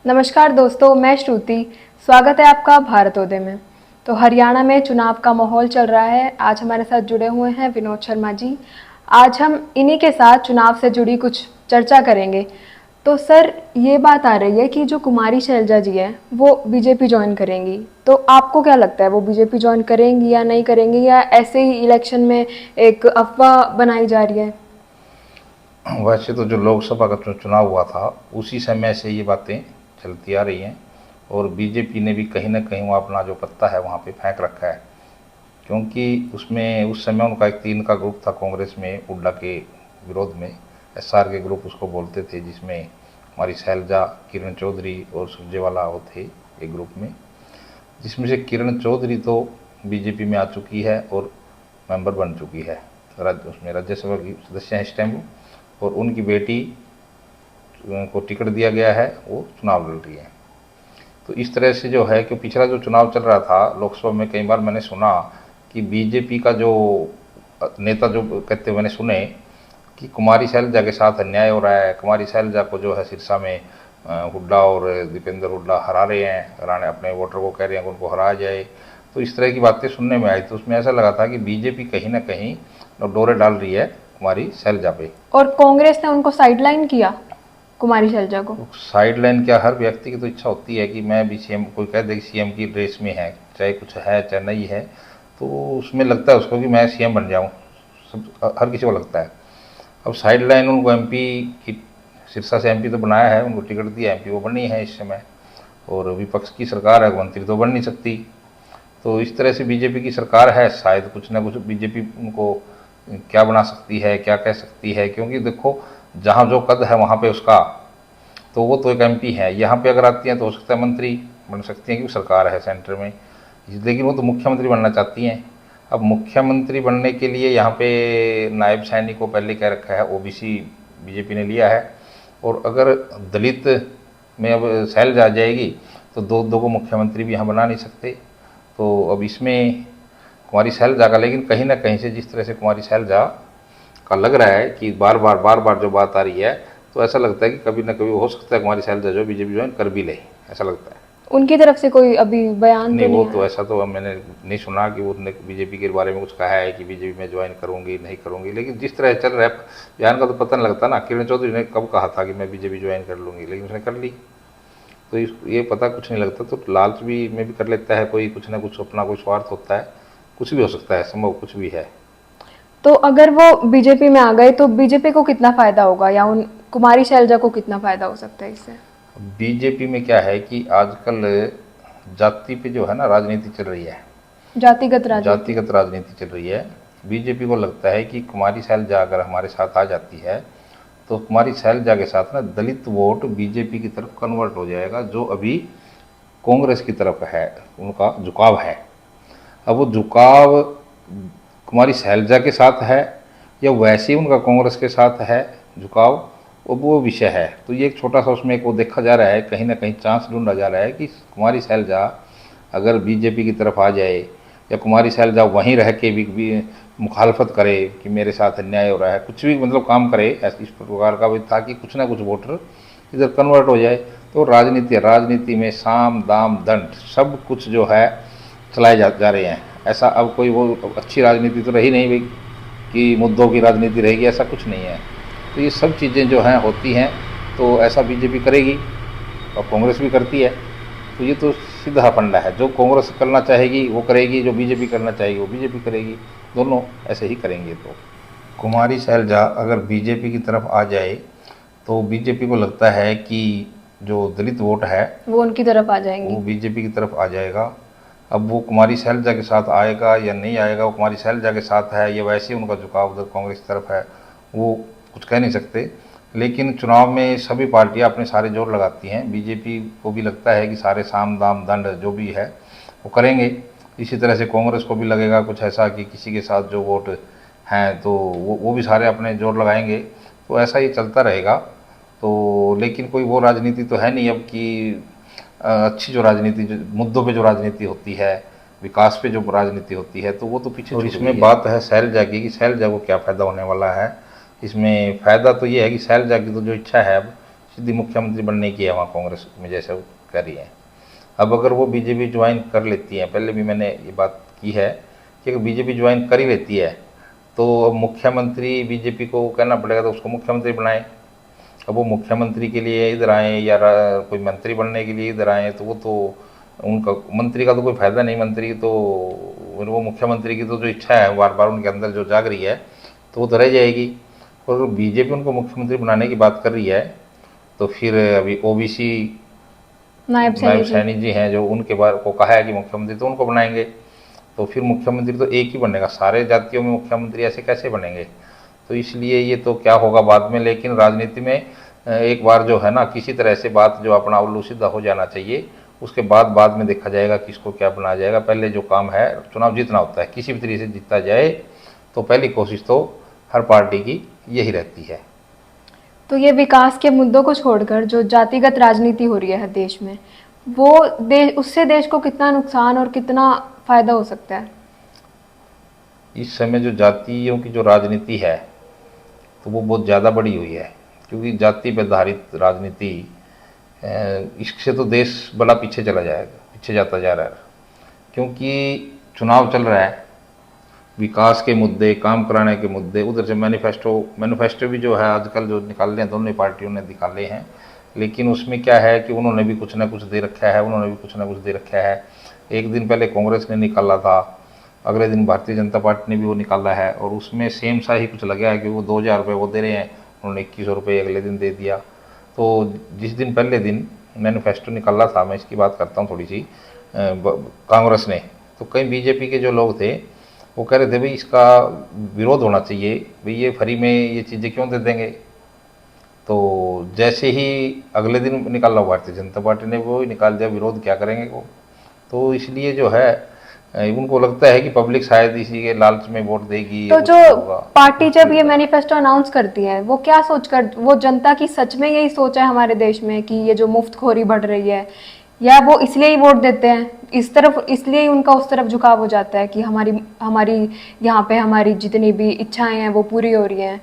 नमस्कार दोस्तों, मैं श्रुति। स्वागत है आपका भारतोदय में। तो हरियाणा में चुनाव का माहौल चल रहा है। आज हमारे साथ जुड़े हुए हैं विनोद शर्मा जी। आज हम इन्हीं के साथ चुनाव से जुड़ी कुछ चर्चा करेंगे। तो सर, ये बात आ रही है कि जो कुमारी शैलजा जी है वो बीजेपी ज्वाइन करेंगी। तो आपको क्या लगता है, वो बीजेपी ज्वाइन करेंगी या नहीं करेंगी, या ऐसे ही इलेक्शन में एक अफवाह बनाई जा रही है? वैसे तो जो लोकसभा का चुनाव हुआ था उसी समय से ये बातें चलती आ रही हैं और बीजेपी ने भी कहीं ना कहीं वो अपना जो पत्ता है वहाँ पे फेंक रखा है, क्योंकि उसमें उस समय उनका एक 3 का ग्रुप था कांग्रेस में हुड्डा के विरोध में। एसआर के ग्रुप उसको बोलते थे, जिसमें हमारी शैलजा, किरण चौधरी और सुरजेवाला वो थे एक ग्रुप में, जिसमें से किरण चौधरी तो बीजेपी में आ चुकी है और मेंबर बन चुकी है, उसमें राज्यसभा की सदस्य हैं इस टाइम, और उनकी बेटी को टिकट दिया गया है, वो चुनाव लड़ रही है। तो इस तरह से जो है कि पिछला जो चुनाव चल रहा था लोकसभा में, कई बार मैंने सुना कि बीजेपी का जो नेता जो कहते हुए मैंने सुने कि कुमारी शैलजा के साथ अन्याय हो रहा है, कुमारी शैलजा को जो है सिरसा में हुड्डा और दीपेंद्र हुड्डा हरा रहे हैं, हराने अपने वोटर को कह रहे हैं कि उनको हराया जाए। तो इस तरह की बातें सुनने में आई, तो उसमें ऐसा लगा था कि बीजेपी कहीं ना कहीं डोरे डाल रही है कुमारी शैलजा पे। और कांग्रेस ने उनको साइडलाइन किया, कुमारी शैलजा को। साइड लाइन क्या, हर व्यक्ति की तो इच्छा होती है कि मैं भी सीएम, कोई कह दे कि सीएम की रेस में है, चाहे कुछ है चाहे नहीं है, तो उसमें लगता है उसको कि मैं सीएम बन जाऊं, सब हर किसी को लगता है। अब साइड लाइन उनको एमपी की, सिरसा से एमपी तो बनाया है, उनको टिकट दिया, एमपी वो बनी है इस समय, और विपक्ष की सरकार है, मंत्री तो बन नहीं सकती। तो इस तरह से बीजेपी की सरकार है, शायद कुछ ना कुछ बीजेपी उनको क्या बना सकती है, क्या कह सकती है, क्योंकि देखो जहाँ जो कद है वहाँ पे उसका, तो वो तो एक एमपी है, यहाँ पे अगर आती हैं तो हो सकता है मंत्री बन सकती हैं, क्योंकि सरकार है सेंटर में, लेकिन वो तो मुख्यमंत्री बनना चाहती हैं। अब मुख्यमंत्री बनने के लिए यहाँ पे नायब सैनी को पहले कह रखा है, ओबीसी बीजेपी ने लिया है, और अगर दलित में अब शैलजा आ जाएगी तो दो दो को मुख्यमंत्री भी यहाँ बना नहीं सकते। तो अब इसमें कुमारी शैलजा का, लेकिन कहीं ना कहीं से जिस तरह से कुमारी शैलजा का लग रहा है कि बार बार जो बात आ रही है, तो ऐसा लगता है कि कभी ना कभी हो सकता है कुमारी शैलजा जो बीजेपी ज्वाइन कर भी ले, ऐसा लगता है। उनकी तरफ से कोई अभी बयान नहीं, तो वो नहीं तो आया? ऐसा तो मैंने नहीं सुना कि उसने बीजेपी के बारे में कुछ कहा है कि बीजेपी में ज्वाइन करूंगी नहीं करूंगी, लेकिन जिस तरह चल रहा है बयान का तो पता नहीं लगता ना। किरण चौधरी ने कब कहा था कि मैं बीजेपी ज्वाइन कर लूंगी, लेकिन उसने कर ली, तो ये पता कुछ नहीं लगता। तो लालच भी में भी कर लेता है कोई, कुछ ना कुछ अपना कोई स्वार्थ होता है, कुछ भी हो सकता है, संभव कुछ भी है। तो अगर वो बीजेपी में आ गए तो बीजेपी को कितना फायदा होगा, या उन कुमारी शैलजा को कितना फायदा हो सकता है इससे? बीजेपी में क्या है कि आजकल जाति पे जो है ना राजनीति चल रही है, जातिगत राजनीति। जातिगत राजनीति चल रही है। बीजेपी को लगता है कि कुमारी शैलजा अगर हमारे साथ आ जाती है तो कुमारी शैलजा के साथ ना दलित वोट बीजेपी की तरफ कन्वर्ट हो जाएगा, जो अभी कांग्रेस की तरफ है, उनका झुकाव है। अब वो झुकाव कुमारी शैलजा के साथ है या वैसे ही उनका कांग्रेस के साथ है झुकाव, वो विषय है। तो ये एक छोटा सा उसमें एक वो देखा जा रहा है, कहीं ना कहीं चांस ढूंढा जा रहा है कि कुमारी शैलजा अगर बीजेपी की तरफ आ जाए, या कुमारी शैलजा वहीं रह के भी मुखालफत करे कि मेरे साथ अन्याय हो रहा है, कुछ भी मतलब काम करे इस प्रकार का, ताकि कुछ ना कुछ वोटर इधर कन्वर्ट हो जाए। तो राजनीति में साम दाम दंड सब कुछ जो है चलाए जा रहे हैं। ऐसा अब कोई वो अच्छी राजनीति तो रही नहीं भाई कि मुद्दों की राजनीति रहेगी, ऐसा कुछ नहीं है। तो ये सब चीज़ें जो हैं होती हैं, तो ऐसा बीजेपी करेगी और कांग्रेस भी करती है। तो ये तो सीधा फंडा है, जो कांग्रेस करना चाहेगी वो करेगी, जो बीजेपी करना चाहेगी वो बीजेपी करेगी, दोनों ऐसे ही करेंगे। तो कुमारी शैलजा अगर बीजेपी की तरफ आ जाए तो बीजेपी को लगता है कि जो दलित वोट है वो उनकी तरफ आ जाएंगी। वो बीजेपी की तरफ आ जाएगा। अब वो कुमारी शैलजा के साथ आएगा या नहीं आएगा, वो कुमारी शैलजा के साथ है या वैसे ही उनका झुकाव उधर कांग्रेस की तरफ है, वो कुछ कह नहीं सकते। लेकिन चुनाव में सभी पार्टियां अपने सारे जोर लगाती हैं, बीजेपी को भी लगता है कि सारे साम दाम दंड जो भी है वो करेंगे। इसी तरह से कांग्रेस को भी लगेगा कुछ ऐसा कि किसी के साथ जो वोट हैं तो वो भी सारे अपने जोर लगाएंगे। तो ऐसा ही चलता रहेगा। तो लेकिन कोई वो राजनीति तो है नहीं अब कि अच्छी जो राजनीति, जो मुद्दों पे जो राजनीति होती है, विकास पे जो राजनीति होती है, तो वो तो पीछे। और इसमें बात है शैलजा की कि शैलजा को क्या फ़ायदा होने वाला है। इसमें फ़ायदा तो ये है कि शैलजा की तो जो इच्छा है अब सीधी मुख्यमंत्री बनने की है वहाँ कांग्रेस में, जैसा वो कह रही है। अब अगर वो बीजेपी ज्वाइन कर लेती है, पहले भी मैंने ये बात की है कि अगर बीजेपी ज्वाइन कर ही लेती है तो अब मुख्यमंत्री बीजेपी को कहना पड़ेगा तो उसको मुख्यमंत्री बनाए। अब वो मुख्यमंत्री के लिए इधर आए या कोई मंत्री बनने के लिए इधर आए तो वो तो उनका मंत्री का तो कोई फायदा नहीं। मंत्री तो वो मुख्यमंत्री की तो जो इच्छा है बार बार उनके अंदर जो जाग रही है तो वो तो रह जाएगी। और बीजेपी उनको मुख्यमंत्री बनाने की बात कर रही है तो फिर अभी ओबीसी नायब सैनी जी हैं जो उनके बारे को कहा है कि मुख्यमंत्री तो उनको बनाएंगे, तो फिर मुख्यमंत्री तो एक ही बनेगा, सारे जातियों में मुख्यमंत्री ऐसे कैसे बनेंगे। तो इसलिए ये तो क्या होगा बाद में, लेकिन राजनीति में एक बार जो है ना किसी तरह से बात जो अपना उल्लू सीधा हो जाना चाहिए, उसके बाद में देखा जाएगा किसको क्या बनाया जाएगा। पहले जो काम है चुनाव जीतना होता है, किसी भी तरीके से जीता जाए तो पहली कोशिश तो हर पार्टी की यही रहती है। तो ये विकास के मुद्दों को छोड़कर जो जातिगत राजनीति हो रही है देश में, वो उससे देश को कितना नुकसान और कितना फायदा हो सकता है? इस समय जो जातियों की जो राजनीति है तो वो बहुत ज़्यादा बढ़ी हुई है, क्योंकि जाति पर आधारित राजनीति इससे तो देश बड़ा पीछे चला जाएगा, पीछे जाता जा रहा है। क्योंकि चुनाव चल रहा है, विकास के मुद्दे, काम कराने के मुद्दे, उधर से मैनिफेस्टो भी जो है आजकल जो निकाल रहे हैं दोनों पार्टियों ने निकाले हैं, लेकिन उसमें क्या है कि उन्होंने भी कुछ ना कुछ दे रखा है। एक दिन पहले कांग्रेस ने निकाला था, अगले दिन भारतीय जनता पार्टी ने भी वो निकाला है, और उसमें सेम सा ही कुछ लगा है कि वो 2000 रुपये वो दे रहे हैं, उन्होंने 2100 रुपये अगले दिन दे दिया। तो जिस दिन पहले दिन मैनिफेस्टो निकाला था, मैं इसकी बात करता हूँ थोड़ी सी, कांग्रेस ने, तो कई बीजेपी के जो लोग थे वो कह रहे थे भाई इसका विरोध होना चाहिए, भाई ये फ्री में ये चीज़ें क्यों दे देंगे। तो जैसे ही अगले दिन निकाला भारतीय जनता पार्टी ने वो निकाल दिया, विरोध क्या करेंगे वो। तो इसलिए जो है उनको लगता है कि पब्लिक शायद इसी के लालच में वोट देगी। तो जो पार्टी जब ये मैनिफेस्टो अनाउंस करती है वो क्या सोचकर, वो जनता की सच में यही सोच है हमारे देश में कि ये जो मुफ्तखोरी बढ़ रही है, या वो इसलिए ही वोट देते हैं इस तरफ, इसलिए ही उनका उस तरफ झुकाव हो जाता है कि हमारी यहाँ पे हमारी जितनी भी इच्छाएं हैं वो पूरी हो रही हैं?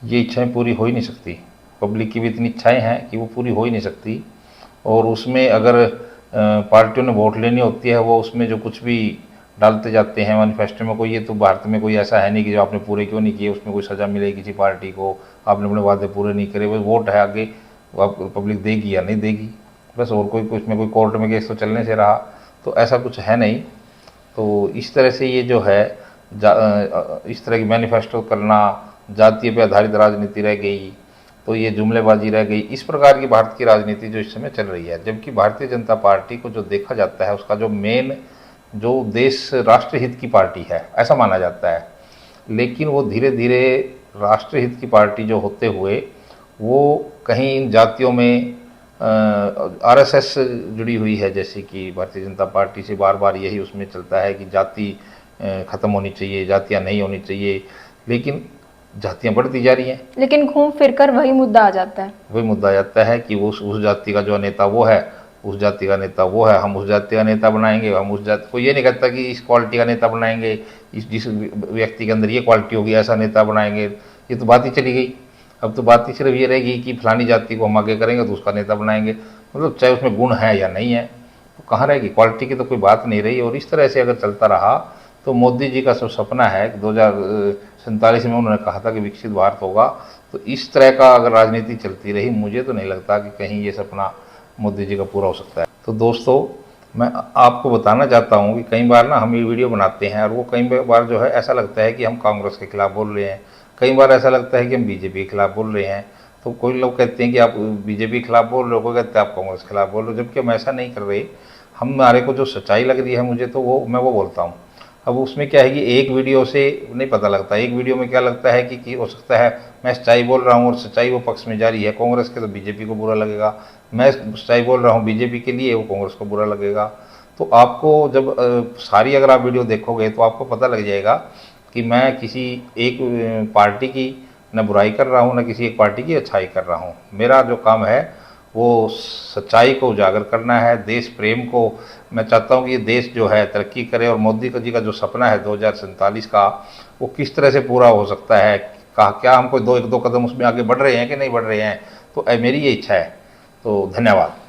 ये इच्छाएं पूरी हो ही नहीं सकती, पब्लिक की भी इतनी इच्छाएं हैं कि वो पूरी हो ही नहीं सकती। और उसमें अगर पार्टियों ने वोट लेनी होती है, वो उसमें जो कुछ भी डालते जाते हैं मैनिफेस्टो में, कोई ये तो भारत में कोई ऐसा है नहीं कि जो आपने पूरे क्यों नहीं किए उसमें कोई सज़ा मिले किसी पार्टी को, आपने अपने वादे पूरे नहीं करे, वो वोट है आगे वो आप पब्लिक देगी या नहीं देगी बस। और कोई उसमें कोई कोर्ट में केस तो चलने से रहा, तो ऐसा कुछ है नहीं। तो इस तरह से ये जो है इस तरह की मैनिफेस्टो करना, जातीय पे आधारित राजनीति रह गई, तो ये जुमलेबाजी रह गई। इस प्रकार की भारत की राजनीति जो इस समय चल रही है, जबकि भारतीय जनता पार्टी को जो देखा जाता है उसका जो मेन जो देश राष्ट्रहित की पार्टी है ऐसा माना जाता है, लेकिन वो धीरे धीरे राष्ट्रहित की पार्टी जो होते हुए वो कहीं इन जातियों में आरएसएस जुड़ी हुई है। जैसे कि भारतीय जनता पार्टी से बार बार यही उसमें चलता है कि जाति ख़त्म होनी चाहिए, जातियाँ नहीं होनी चाहिए, लेकिन जातियाँ बढ़ती जा रही हैं। लेकिन घूम फिर कर वही मुद्दा आ जाता है, वही मुद्दा आ जाता है कि उस जाति का जो नेता वो है, उस जाति का नेता वो है, हम उस जाति का नेता बनाएंगे, हम उस जाति को ये नहीं कहता कि इस क्वालिटी का नेता बनाएंगे, जिस व्यक्ति के अंदर ये क्वालिटी होगी ऐसा नेता बनाएंगे। ये तो बात ही चली गई। अब तो बात ही सिर्फ ये रहेगी कि फलानी जाति को हम आगे करेंगे तो उसका नेता बनाएंगे, मतलब चाहे उसमें गुण है या नहीं है, तो कहाँ रहेगी, क्वालिटी की तो कोई बात नहीं रही। और इस तरह से अगर चलता रहा तो मोदी जी का जो सपना है कि 2047 में उन्होंने कहा था कि विकसित भारत होगा, तो इस तरह का अगर राजनीति चलती रही, मुझे तो नहीं लगता कि कहीं ये सपना मोदी जी का पूरा हो सकता है। तो दोस्तों, मैं आपको बताना चाहता हूँ कि कई बार ना हम ये वीडियो बनाते हैं और वो कई बार जो है ऐसा लगता है कि हम कांग्रेस के खिलाफ बोल रहे हैं, कई बार ऐसा लगता है कि हम बीजेपी के खिलाफ बोल रहे हैं। तो कोई लोग कहते हैं कि आप बीजेपी के खिलाफ बोल रहे हो, कोई कहते हैं आप कांग्रेस के खिलाफ बोल रहे हो, जबकि हम ऐसा नहीं कर रहे। हमारे को जो सच्चाई लग रही है मुझे, तो वो मैं वो बोलता हूँ। अब उसमें क्या है कि एक वीडियो से नहीं पता लगता, एक वीडियो में क्या लगता है कि हो सकता है मैं सच्चाई बोल रहा हूँ और सच्चाई वो पक्ष में जा रही है कांग्रेस के, तो बीजेपी को बुरा लगेगा, मैं सच्चाई बोल रहा हूँ बीजेपी के लिए, वो कांग्रेस को बुरा लगेगा। तो आपको जब सारी अगर आप वीडियो देखोगे तो आपको पता लग जाएगा कि मैं किसी एक पार्टी की न बुराई कर रहा हूँ, न किसी एक पार्टी की अच्छाई कर रहा हूँ। मेरा जो काम है वो सच्चाई को उजागर करना है, देश प्रेम को। मैं चाहता हूँ कि ये देश जो है तरक्की करे, और मोदी जी का जो सपना है 2047 का, वो किस तरह से पूरा हो सकता है, क्या हम कोई एक दो कदम उसमें आगे बढ़ रहे हैं कि नहीं बढ़ रहे हैं। तो मेरी ये इच्छा है। तो धन्यवाद।